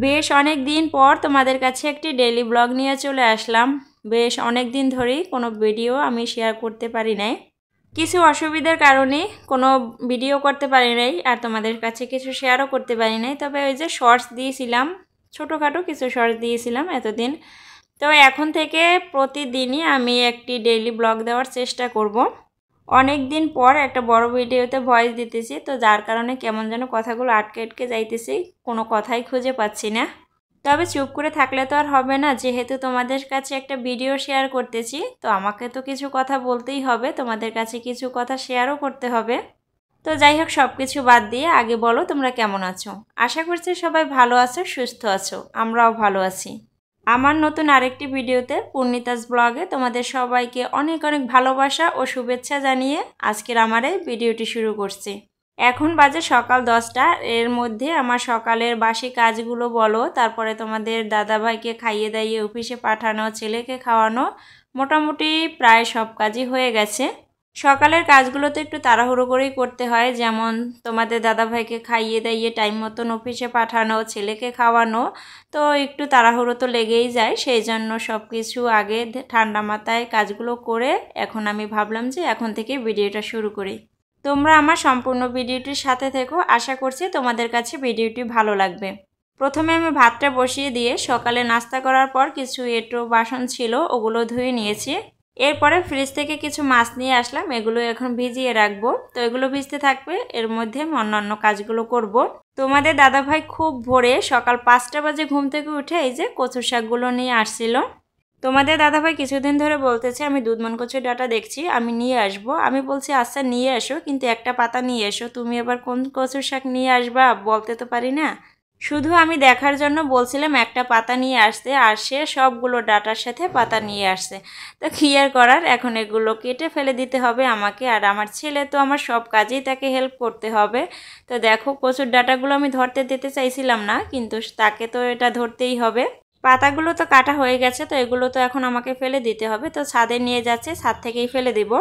বেশ অনেক দিন পর তোমাদের কাছে একটি ডেইলি ব্লগ নিয়ে চলে আসলাম। বেশ অনেক দিন ধরেই কোনো ভিডিও আমি শেয়ার করতে পারি নাই, কিছু অসুবিধার কারণে কোনো ভিডিও করতে পারি নাই, আর তোমাদের কাছে কিছু শেয়ারও করতে পারি নাই। তবে ওই যে শর্টস দিয়েছিলাম, ছোটোখাটো কিছু শর্টস দিয়েছিলাম এতদিন। তো এখন থেকে প্রতিদিনই আমি একটি ডেইলি ব্লগ দেওয়ার চেষ্টা করব। অনেক দিন পর একটা বড় ভিডিওতে ভয়েস দিতেছি, তো যার কারণে কেমন যেন কথাগুলো আটকে আটকে যাইতেছি, কোনো কথাই খুঁজে পাচ্ছি না। তবে চুপ করে থাকলে তো আর হবে না, যেহেতু তোমাদের কাছে একটা ভিডিও শেয়ার করতেছি, তো আমাকে তো কিছু কথা বলতেই হবে, তোমাদের কাছে কিছু কথা শেয়ারও করতে হবে। তো যাই হোক, সব কিছু বাদ দিয়ে আগে বলো তোমরা কেমন আছো। আশা করছি সবাই ভালো আছো, সুস্থ আছো, আমরাও ভালো আছি। আমার নতুন আরেকটি ভিডিওতে পূর্ণিতাস ব্লগে তোমাদের সবাইকে অনেক অনেক ভালোবাসা ও শুভেচ্ছা জানিয়ে আজকের আমার এই ভিডিওটি শুরু করছি। এখন বাজে সকাল 10টা। এর মধ্যে আমার সকালের বাসি কাজগুলো বলো, তারপরে তোমাদের দাদাভাইকে খাইয়ে দাইয়ে অফিসে পাঠানো, ছেলেকে খাওয়ানো, মোটামুটি প্রায় সব কাজই হয়ে গেছে। সকালের কাজগুলো তো একটু তাড়াহুড়ো করেই করতে হয়, যেমন তোমাদের দাদাভাইকে খাইয়ে দাইয়ে টাইম মতন অফিসে পাঠানো, ছেলেকে খাওয়ানো, তো একটু তাড়াহুড়ো তো লেগেই যায়। সেই জন্য সব কিছু আগে ঠান্ডা মাথায় কাজগুলো করে এখন আমি ভাবলাম যে এখন থেকে ভিডিওটা শুরু করি। তোমরা আমার সম্পূর্ণ ভিডিওটির সাথে থেকো, আশা করছি তোমাদের কাছে ভিডিওটি ভালো লাগবে। প্রথমে আমি ভাতটা বসিয়ে দিয়ে সকালে নাস্তা করার পর কিছু এঁটো বাসন ছিল ওগুলো ধুয়ে নিয়েছি। এরপরে ফ্রিজ থেকে কিছু মাছ নিয়ে আসলাম, এগুলো এখন ভিজিয়ে রাখবো। তো এগুলো ভিজতে থাকবে, এর মধ্যে আমি অন্যান্য কাজগুলো করব। তোমাদের দাদাভাই খুব ভোরে সকাল 5টা বাজে ঘুম থেকে উঠে এই যে কচুর শাকগুলো নিয়ে আসছিল। তোমাদের দাদাভাই কিছুদিন ধরে বলতেছে আমি দুধমান কচুর ডাঁটা দেখছি, আমি নিয়ে আসবো। আমি বলছি আচ্ছা নিয়ে আসো, কিন্তু একটা পাতা নিয়ে এসো। তুমি এবার কোন কচুর শাক নিয়ে আসবা বলতে তো পারি না। শুধু আমি দেখার জন্য বলছিলাম একটা পাতা নিয়ে আসতে, আর সে সবগুলো ডাঁটার সাথে পাতা নিয়ে আসছে। তো কী আর করার, এখন এগুলো কেটে ফেলে দিতে হবে আমাকে, আর আমার ছেলে তো আমার সব কাজেই তাকে হেল্প করতে হবে। তো দেখো, কচুর ডাঁটাগুলো আমি ধরতে দিতে চাইছিলাম না, কিন্তু তাকে তো এটা ধরতেই হবে। পাতাগুলো তো কাটা হয়ে গেছে, তো এগুলো তো এখন আমাকে ফেলে দিতে হবে। তো ছাদে নিয়ে যাচ্ছে, ছাদ থেকেই ফেলে দিব।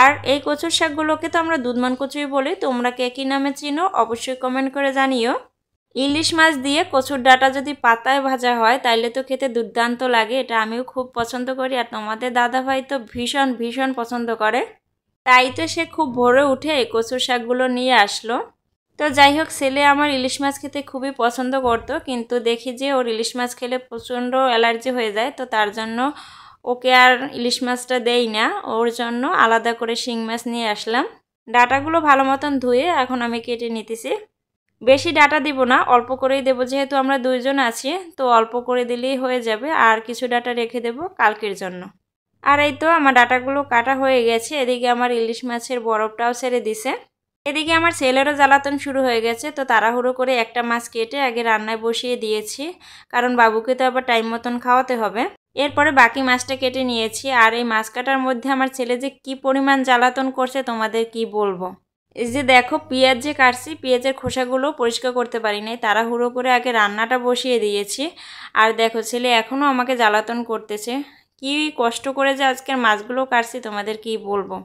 আর এই কচুর শাকগুলোকে তো আমরা দুধমান কচুই বলি, তোমরা কে কী নামে চিনো অবশ্যই কমেন্ট করে জানিও। ইলিশ মাছ দিয়ে কচুর ডাঁটা যদি পাতায় ভাজা হয় তাইলে তো খেতে দুর্দান্ত লাগে, এটা আমিও খুব পছন্দ করি, আর তোমাদের দাদাভাই তো ভীষণ ভীষণ পছন্দ করে। তাই তো সে খুব ভোরে উঠে কচুর শাকগুলো নিয়ে আসলো। তো যাই হোক, ছেলে আমার ইলিশ মাছ খেতে খুবই পছন্দ করতো, কিন্তু দেখি যে ওর ইলিশ মাছ খেলে প্রচণ্ড অ্যালার্জি হয়ে যায়, তো তার জন্য ওকে আর ইলিশ মাছটা দেই না। ওর জন্য আলাদা করে শিং মাছ নিয়ে আসলাম। ডাঁটাগুলো ভালো মতন ধুয়ে এখন আমি কেটে নিতেছি। বেশি ডাঁটা দিব না, অল্প করেই দেবো, যেহেতু আমরা দুইজন আছি, তো অল্প করে দিলেই হয়ে যাবে। আর কিছু ডাঁটা রেখে দেব কালকের জন্য। আর এই তো আমার ডাঁটাগুলো কাটা হয়ে গেছে। এদিকে আমার ইলিশ মাছের বরফটাও ছেড়ে দিছে। এদিকে আমার ছেলেরও জ্বালাতন শুরু হয়ে গেছে, তো তাড়াহুড়ো করে একটা মাছ কেটে আগে রান্নায় বসিয়ে দিয়েছি, কারণ বাবুকে তো আবার টাইম মতন খাওয়াতে হবে। এরপরে বাকি মাছটা কেটে নিয়েছি। আর এই মাছ কাটার মধ্যে আমার ছেলে যে কি পরিমাণ জ্বালাতন করছে তোমাদের কি বলবো। এই যে দেখো, পেঁয়াজ যে কাটছি, পেঁয়াজের খোসাগুলো পরিষ্কার করতে পারি নাই, তাড়াহুড়ো করে আগে রান্নাটা বসিয়ে দিয়েছি। আর দেখো, ছেলে এখনও আমাকে জ্বালাতন করতেছে। কি কষ্ট করে যে আজকের মাছগুলো কাটছি তোমাদের কি বলবো।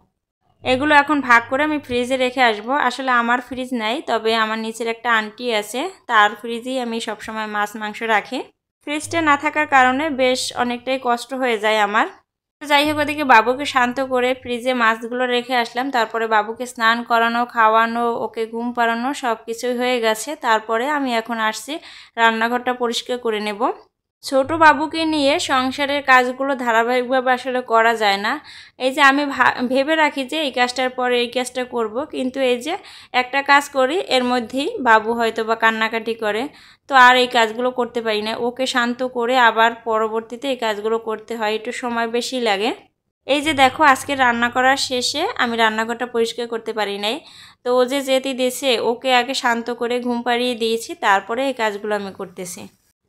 এগুলো এখন ভাগ করে আমি ফ্রিজে রেখে আসবো। আসলে আমার ফ্রিজ নাই, তবে আমার নিচের একটা আন্টি আছে, তার ফ্রিজেই আমি সবসময় মাছ মাংস রাখি। ফ্রিজটা না থাকার কারণে বেশ অনেকটাই কষ্ট হয়ে যায় আমার। যাই হোক, ওদিকে বাবুকে শান্ত করে ফ্রিজে মাছগুলো রেখে আসলাম। তারপরে বাবুকে স্নান করানো, খাওয়ানো, ওকে ঘুম পাড়ানো সব কিছুই হয়ে গেছে। তারপরে আমি এখন আসছি রান্নাঘরটা পরিষ্কার করে নেব। ছোট বাবুকে নিয়ে সংসারের কাজগুলো ধারাবাহিকভাবে আসলে করা যায় না। এই যে আমি ভেবে রাখি যে এই কাজটার পরে এই কাজটা করব, কিন্তু এই যে একটা কাজ করি এর মধ্যেই বাবু হয়তো বা কান্নাকাটি করে, তো আর এই কাজগুলো করতে পারি না। ওকে শান্ত করে আবার পরবর্তীতে এই কাজগুলো করতে হয়, একটু সময় বেশি লাগে। এই যে দেখো, আজকে রান্না করার শেষে আমি রান্নাঘরটা পরিষ্কার করতে পারি নাই। তো ও যে যেতে দিয়েছে, ওকে আগে শান্ত করে ঘুম পাড়িয়ে দিয়েছি, তারপরে এই কাজগুলো আমি করতেছি।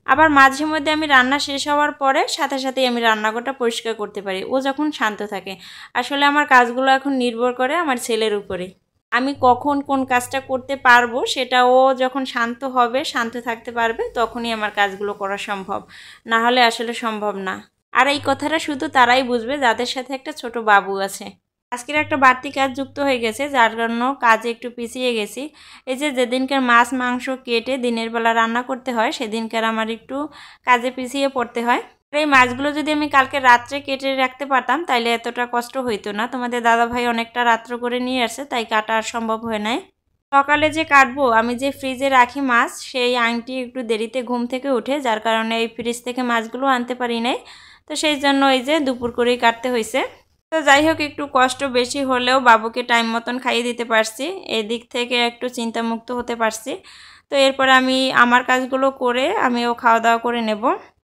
আবার মাঝে মধ্যে আমি রান্না শেষ হওয়ার পরে সাথে সাথেই আমি রান্নাঘরটা পরিষ্কার করতে পারি, ও যখন শান্ত থাকে। আসলে আমার কাজগুলো এখন নির্ভর করে আমার ছেলের উপরে। আমি কখন কোন কাজটা করতে পারবো সেটা ও যখন শান্ত হবে, শান্ত থাকতে পারবে, তখনই আমার কাজগুলো করা সম্ভব, না হলে আসলে সম্ভব না। আর এই কথাটা শুধু তারাই বুঝবে যাদের সাথে একটা ছোট বাবু আছে। আজকের একটা বাড়তি কাজ যুক্ত হয়ে গেছে, যার জন্য কাজে একটু পিছিয়ে গেছি। এই যে যেদিনকার মাছ মাংস কেটে দিনের বেলা রান্না করতে হয়, সেদিনকার আমার একটু কাজে পিছিয়ে পড়তে হয়। এই মাছগুলো যদি আমি কালকে রাত্রে কেটে রাখতে পারতাম তাইলে এতটা কষ্ট হইতো না। তোমাদের দাদাভাই অনেকটা রাত্র করে নিয়ে আসছে, তাই কাটা আর সম্ভব হয় নাই। সকালে যে কাটবো, আমি যে ফ্রিজে রাখি মাছ, সেই আংটি একটু দেরিতে ঘুম থেকে উঠে, যার কারণে এই ফ্রিজ থেকে মাছগুলো আনতে পারি নাই। তো সেই জন্য এই যে দুপুর করেই কাটতে হয়েছে। তো যাই হোক, একটু কষ্ট বেশি হলেও বাবুকে টাইম মতন খাইয়ে দিতে পারছি, এই দিক থেকে একটু চিন্তামুক্ত হতে পারছি। তো এরপর আমি আমার কাজগুলো করে আমিও খাওয়া দাওয়া করে নেব।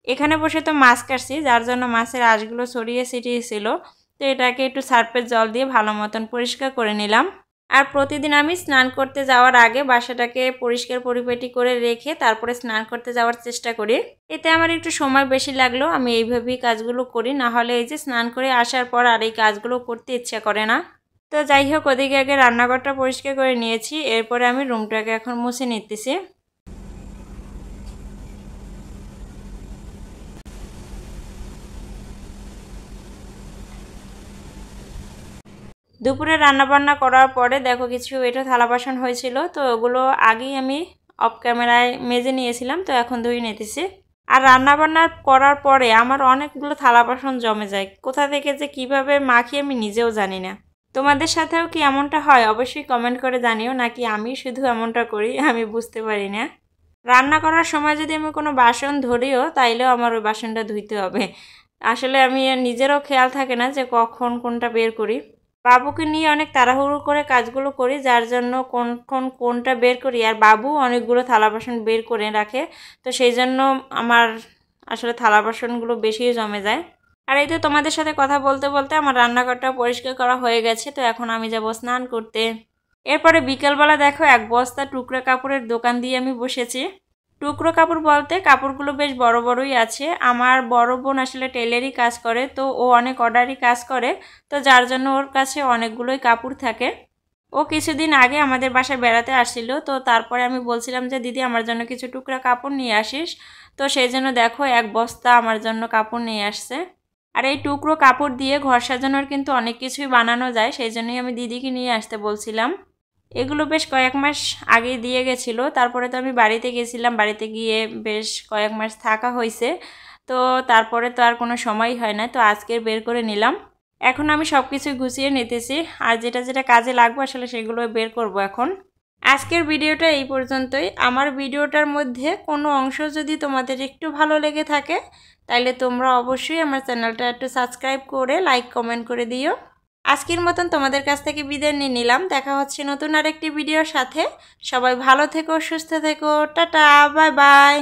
এখানে বসে তো মাছ কাটছি, যার জন্য মাছের আঁশগুলো ছড়িয়ে ছিটিয়েছিল। তো এটাকে একটু সার্ফের জল দিয়ে ভালো মতন পরিষ্কার করে নিলাম। আর প্রতিদিন আমি স্নান করতে যাওয়ার আগে বাসাটাকে পরিষ্কার পরিপাটি করে রেখে তারপরে স্নান করতে যাওয়ার চেষ্টা করি। এতে আমার একটু সময় বেশি লাগলেও আমি এইভাবেই কাজগুলো করি, না হলে এই যে স্নান করে আসার পর আর এই কাজগুলো করতে ইচ্ছা করে না। তো যাই হোক, ওদিকে আগে রান্নাঘরটা পরিষ্কার করে নিয়েছি, এরপরে আমি রুমটাকে এখন মুছে নিতেছি। দুপুরে রান্নাবান্না করার পরে দেখো কিছু এটা থালা বাসন হয়েছিল, তো ওগুলো আগেই আমি অফ ক্যামেরায় মেজে নিয়েছিলাম, তো এখন ধুয়ে নিতেছি। আর রান্নাবান্না করার পরে আমার অনেকগুলো থালা বাসন জমে যায়, কোথা থেকে যে কিভাবে মাখি আমি নিজেও জানি না। তোমাদের সাথেও কি এমনটা হয় অবশ্যই কমেন্ট করে জানিও, নাকি আমি শুধু এমনটা করি আমি বুঝতে পারি না। রান্না করার সময় যদি আমি কোনো বাসন ধরিও তাইলেও আমার ওই বাসনটা ধুইতে হবে। আসলে আমি নিজেরও খেয়াল থাকে না যে কখন কোনটা বের করি। বাবুকে নিয়ে অনেক তাড়াহুড়ো করে কাজগুলো করি, যার জন্য কোনটা বের করি, আর বাবু অনেকগুলো থালা বাসন বের করে রাখে, তো সেই জন্য আমার আসলে থালা বাসনগুলো বেশি জমে যায়। আর এই তো তোমাদের সাথে কথা বলতে বলতে আমার রান্নাঘরটা পরিষ্কার করা হয়ে গেছে, তো এখন আমি যাব স্নান করতে। এরপরে বিকেলবেলা দেখো এক বস্তা টুকরা কাপড়ের দোকান দিয়ে আমি বসেছি। টুকরো কাপড় বলতে কাপড়গুলো বেশ বড় বড়ই আছে। আমার বড় বোন আসলে টেলারই কাজ করে, তো ও অনেক অর্ডারই কাজ করে, তো যার জন্য ওর কাছে অনেকগুলোই কাপড় থাকে। ও কিছুদিন আগে আমাদের বাসায় বেড়াতে আসছিল, তো তারপরে আমি বলছিলাম যে দিদি আমার জন্য কিছু টুকরা কাপড় নিয়ে আসিস, তো সেই জন্য দেখো এক বস্তা আমার জন্য কাপড় নিয়ে আসছে। আর এই টুকরো কাপড় দিয়ে ঘর সাজানোর কিন্তু অনেক কিছুই বানানো যায়, সেই জন্যই আমি দিদিকে নিয়ে আসতে বলছিলাম। এগুলো বেশ কয়েক মাস আগে দিয়ে গেছিলো, তারপরে তো আমি বাড়িতে গেছিলাম, বাড়িতে গিয়ে বেশ কয়েক মাস থাকা হয়েছে, তো তারপরে তো আর কোনো সময় হয় না, তো আজকের বের করে নিলাম। এখন আমি সব কিছুই গুছিয়ে নিতেছি, আর যেটা যেটা কাজে লাগবে আসলে সেগুলো বের করব এখন। আজকের ভিডিওটা এই পর্যন্তই। আমার ভিডিওটার মধ্যে কোনো অংশ যদি তোমাদের একটু ভালো লেগে থাকে তাহলে তোমরা অবশ্যই আমার চ্যানেলটা একটু সাবস্ক্রাইব করে লাইক কমেন্ট করে দিও। আজকের মতন তোমাদের কাছ থেকে বিদায় নিয়ে নিলাম, দেখা হচ্ছে নতুন আরেকটি ভিডিওর সাথে। সবাই ভালো থেকো, সুস্থ থেকো, টাটা, বাই বাই।